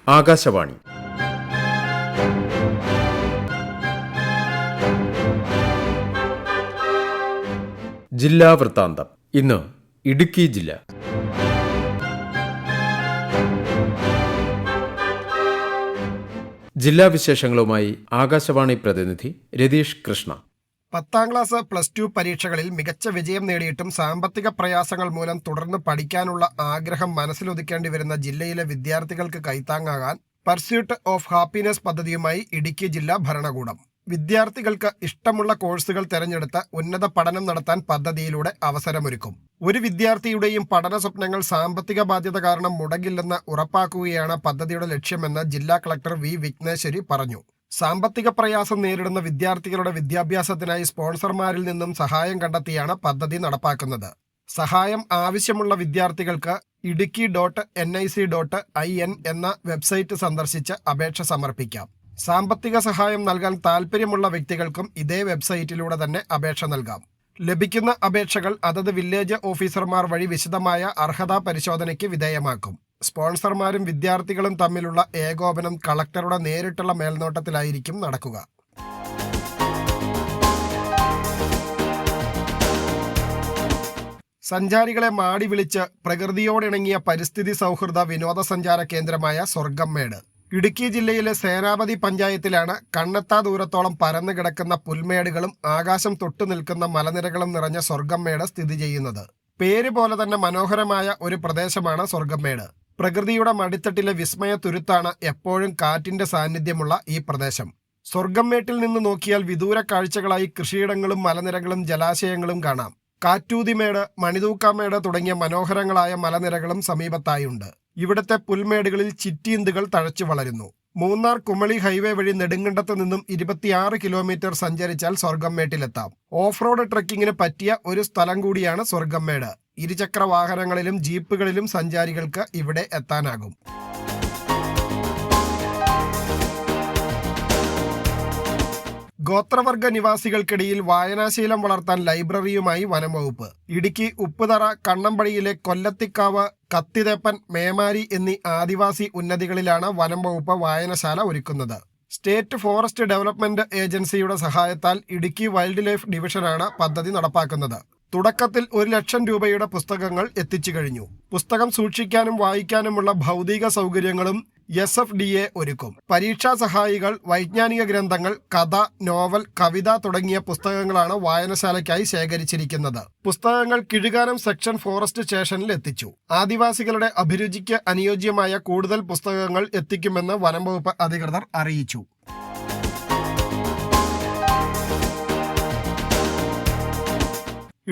ആകാശവാണി. ജില്ലാ വൃത്താന്തം. ഇന്ന് ഇടുക്കി ജില്ല. ജില്ലാ വിശേഷങ്ങളുമായി ആകാശവാണി പ്രതിനിധി രതീഷ് കൃഷ്ണ. 10ാം ക്ലാസ് +2 പരീക്ഷകളിൽ മികച്ച വിജയം നേടിയിട്ടും സാമ്പത്തിക പ്രയാസങ്ങൾ മൂലം തുടർന്ന് പഠിക്കാനുള്ള ആഗ്രഹം മനസ്സിലൊതുക്കേണ്ടി വരുന്ന ജില്ലയിലെ വിദ്യാർത്ഥികൾക്ക് കൈത്താങ്ങാകാൻ പർസ്യൂട്ട് ഓഫ് ഹാപ്പിനെസ് പദ്ധതിയുമായി ഇടുക്കി ജില്ലാ ഭരണകൂടം. വിദ്യാർത്ഥികൾക്ക് ഇഷ്ടമുള്ള കോഴ്സുകൾ തിരഞ്ഞെടുത്ത് ഉന്നത പഠനം നടത്താൻ പദ്ധതിയിലൂടെ അവസരമൊരുക്കും. ഒരു വിദ്യാർത്ഥിയുടെയും പഠന സ്വപ്നങ്ങൾ സാമ്പത്തിക ബാധ്യത കാരണം മുടങ്ങില്ലെന്ന് ഉറപ്പാക്കുകയാണ് പദ്ധതിയുടെ ലക്ഷ്യമെന്ന് ജില്ലാ കളക്ടർ വി വിഘ്നേശ്വരി പറഞ്ഞു. സാമ്പത്തിക പ്രയാസം നേരിടുന്ന വിദ്യാർത്ഥികളുടെ വിദ്യാഭ്യാസത്തിനായി സ്പോൺസർമാരിൽ നിന്നും സഹായം കണ്ടെത്തിയാണ് പദ്ധതി നടപ്പാക്കുന്നത്. സഹായം ആവശ്യമുള്ള വിദ്യാർത്ഥികൾക്ക് idukki.nic.in എന്ന വെബ്സൈറ്റ് സന്ദർശിച്ച് അപേക്ഷ സമർപ്പിക്കാം. സാമ്പത്തിക സഹായം നൽകാൻ താൽപ്പര്യമുള്ള വ്യക്തികൾക്കും ഇതേ വെബ്സൈറ്റിലൂടെ തന്നെ അപേക്ഷ നൽകാം. ലഭിക്കുന്ന അപേക്ഷകൾ അതത് വില്ലേജ് ഓഫീസർമാർ വഴി വിശദമായ അർഹതാ പരിശോധനയ്ക്ക് വിധേയമാക്കും. സ്പോൺസർമാരും വിദ്യാർത്ഥികളും തമ്മിലുള്ള ഏകോപനം കളക്ടറുടെ നേരിട്ടുള്ള മേൽനോട്ടത്തിലായിരിക്കും നടക്കുക. സഞ്ചാരികളെ മാടി വിളിച്ച് പ്രകൃതിയോടിണങ്ങിയ പരിസ്ഥിതി സൗഹൃദ വിനോദസഞ്ചാര കേന്ദ്രമായ സ്വർഗംമേട്. ഇടുക്കി ജില്ലയിലെ സേനാപതി പഞ്ചായത്തിലാണ് കണ്ണെത്താ ദൂരത്തോളം പരന്നു കിടക്കുന്ന പുൽമേടുകളും ആകാശം തൊട്ടു നിൽക്കുന്ന മലനിരകളും നിറഞ്ഞ സ്വർഗംമേട് സ്ഥിതി ചെയ്യുന്നത്. പേര് പോലെ തന്നെ മനോഹരമായ ഒരു പ്രദേശമാണ് സ്വർഗംമേട്. പ്രകൃതിയുടെ മടിത്തട്ടിലെ വിസ്മയ തുരുത്താണ് എപ്പോഴും കാറ്റിന്റെ സാന്നിധ്യമുള്ള ഈ പ്രദേശം. സ്വർഗംമേട്ടിൽ നിന്ന് നോക്കിയാൽ വിദൂര കാഴ്ചകളായി കൃഷിയിടങ്ങളും മലനിരകളും ജലാശയങ്ങളും കാണാം. കാറ്റൂതിമേട്, മണിതൂക്കാമേട് തുടങ്ങിയ മനോഹരങ്ങളായ മലനിരകളും സമീപത്തായുണ്ട്. ഇവിടുത്തെ പുൽമേടുകളിൽ ചിറ്റീന്തുകൾ തഴച്ചു വളരുന്നു. മൂന്നാർ കുമളി ഹൈവേ വഴി നെടുങ്കണ്ടത്ത് നിന്നും 26 കിലോമീറ്റർ സഞ്ചരിച്ചാൽ സ്വർഗംമേട്ടിലെത്താം. ഓഫ് റോഡ് ട്രെക്കിങ്ങിന് പറ്റിയ ഒരു സ്ഥലം കൂടിയാണ് സ്വർഗംമേട്. ഇരുചക്ര വാഹനങ്ങളിലും ജീപ്പുകളിലും സഞ്ചാരികൾക്ക് ഇവിടെ എത്താനാകും. ഗോത്രവർഗ നിവാസികൾക്കിടയിൽ വായനാശീലം വളർത്താൻ ലൈബ്രറിയുമായി വനംവകുപ്പ്. ഇടുക്കി ഉപ്പുതറ, കണ്ണമ്പടിയിലെ കൊല്ലത്തിക്കാവ്, കത്തിതേപ്പൻ, മേമാരി എന്നീ ആദിവാസി ഉന്നതികളിലാണ് വനംവകുപ്പ് വായനശാല ഒരുക്കുന്നത്. സ്റ്റേറ്റ് ഫോറസ്റ്റ് ഡെവലപ്മെന്റ് ഏജൻസിയുടെ സഹായത്താൽ ഇടുക്കി വൈൽഡ് ലൈഫ് ഡിവിഷനാണ് പദ്ധതി നടപ്പാക്കുന്നത്. തുടക്കത്തിൽ 1 ലക്ഷം രൂപയുടെ പുസ്തകങ്ങൾ എത്തിച്ചു കഴിഞ്ഞു. പുസ്തകം സൂക്ഷിക്കാനും വായിക്കാനുമുള്ള ഭൗതിക സൗകര്യങ്ങളും SFDA ഒരുക്കും. പരീക്ഷാ സഹായികൾ, വൈജ്ഞാനിക ഗ്രന്ഥങ്ങൾ, കഥ, നോവൽ, കവിത തുടങ്ങിയ പുസ്തകങ്ങളാണ് വായനശാലയ്ക്കായി ശേഖരിച്ചിരിക്കുന്നത്. പുസ്തകങ്ങൾ കിഴുകാനം സെക്ഷൻ ഫോറസ്റ്റ് സ്റ്റേഷനിൽ എത്തിച്ചു. ആദിവാസികളുടെ അഭിരുചിക്ക് അനുയോജ്യമായ കൂടുതൽ പുസ്തകങ്ങൾ എത്തിക്കുമെന്ന് വനംവകുപ്പ് അധികൃതർ അറിയിച്ചു.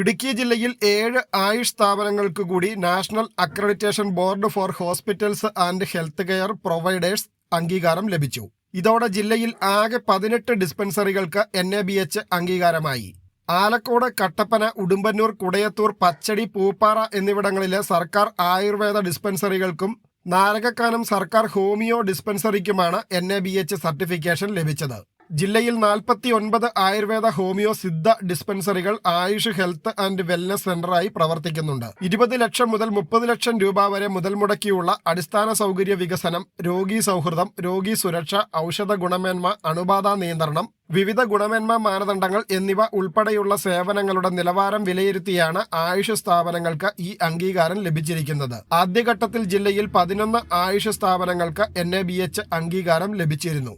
ഇടുക്കി ജില്ലയിൽ 7 ആയുഷ് സ്ഥാപനങ്ങൾക്ക് കൂടി national accreditation board for hospitals and health care providers അംഗീകാരം ലഭിച്ചു. ഇതോടെ ജില്ലയിൽ ആകെ 18 ഡിസ്പെൻസറികൾക്ക് NABH അംഗീകാരമായി. ആലക്കോട്, കട്ടപ്പന, ഉടുമ്പന്നൂർ, കുടയത്തൂർ, പച്ചടി, പൂപ്പാറ എന്നിവിടങ്ങളിലെ സർക്കാർ ആയുർവേദ ഡിസ്പെൻസറികൾക്കും നാരകക്കാനം സർക്കാർ ഹോമിയോ ഡിസ്പെൻസറിക്കുമാണ് NABH സർട്ടിഫിക്കേഷൻ ലഭിച്ചത്. ജില്ലയിൽ 49 ആയുർവേദ, ഹോമിയോ, സിദ്ധ ഡിസ്പെൻസറികൾ ആയുഷ് ഹെൽത്ത് ആൻഡ് വെൽനസ് സെന്ററായി പ്രവർത്തിക്കുന്നുണ്ട്. 20 ലക്ഷം മുതൽ 30 ലക്ഷം രൂപ വരെ മുതൽ മുടക്കിയുള്ള അടിസ്ഥാന സൗകര്യ വികസനം, രോഗി സൗഹൃദം, രോഗി സുരക്ഷ, ഔഷധ ഗുണമേന്മ, അണുബാധ നിയന്ത്രണം, വിവിധ ഗുണമേന്മ മാനദണ്ഡങ്ങൾ എന്നിവ ഉൾപ്പെടെയുള്ള സേവനങ്ങളുടെ നിലവാരം വിലയിരുത്തിയാണ് ആയുഷ് സ്ഥാപനങ്ങൾക്ക് ഈ അംഗീകാരം ലഭിച്ചിരിക്കുന്നത്. ആദ്യഘട്ടത്തിൽ ജില്ലയിൽ 11 ആയുഷ് സ്ഥാപനങ്ങൾക്ക് NABH അംഗീകാരം ലഭിച്ചിരുന്നു.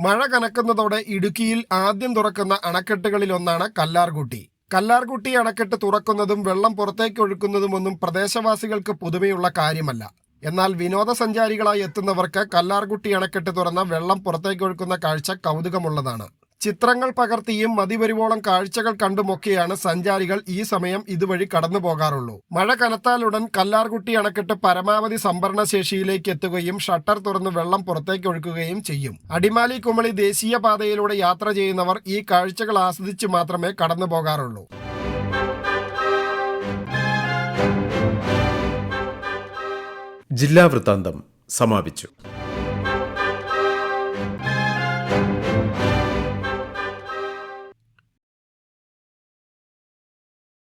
മഴ കനക്കുന്നതോടെ ഇടുക്കിയിൽ ആദ്യം തുറക്കുന്ന അണക്കെട്ടുകളിലൊന്നാണ് കല്ലാർകുട്ടി. കല്ലാർകുട്ടി അണക്കെട്ട് തുറക്കുന്നതും വെള്ളം പുറത്തേക്കൊഴുക്കുന്നതുമൊന്നും പ്രദേശവാസികൾക്ക് പുതുമയുള്ള കാര്യമല്ല. എന്നാൽ വിനോദസഞ്ചാരികളായി എത്തുന്നവർക്ക് കല്ലാർകുട്ടി അണക്കെട്ട് തുറന്ന വെള്ളം പുറത്തേക്കൊഴുക്കുന്ന കാഴ്ച കൗതുകമുള്ളതാണ്. ചിത്രങ്ങൾ പകർത്തിയും മതിവരുവോളം കാഴ്ചകൾ കണ്ടുമൊക്കെയാണ് സഞ്ചാരികൾ ഈ സമയം ഇതുവഴി കടന്നു പോകാറുള്ളൂ. മഴ കനത്താലുടൻ കല്ലാർകുട്ടി അണക്കെട്ട് പരമാവധി സംഭരണശേഷിയിലേക്ക് എത്തുകയും ഷട്ടർ തുറന്ന് വെള്ളം പുറത്തേക്കൊഴുക്കുകയും ചെയ്യും. അടിമാലി കുമളി ദേശീയപാതയിലൂടെ യാത്ര ചെയ്യുന്നവർ ഈ കാഴ്ചകൾ ആസ്വദിച്ച് മാത്രമേ കടന്നു പോകാറുള്ളൂ. ജില്ലാ വൃത്താന്തം സമാപിച്ചു.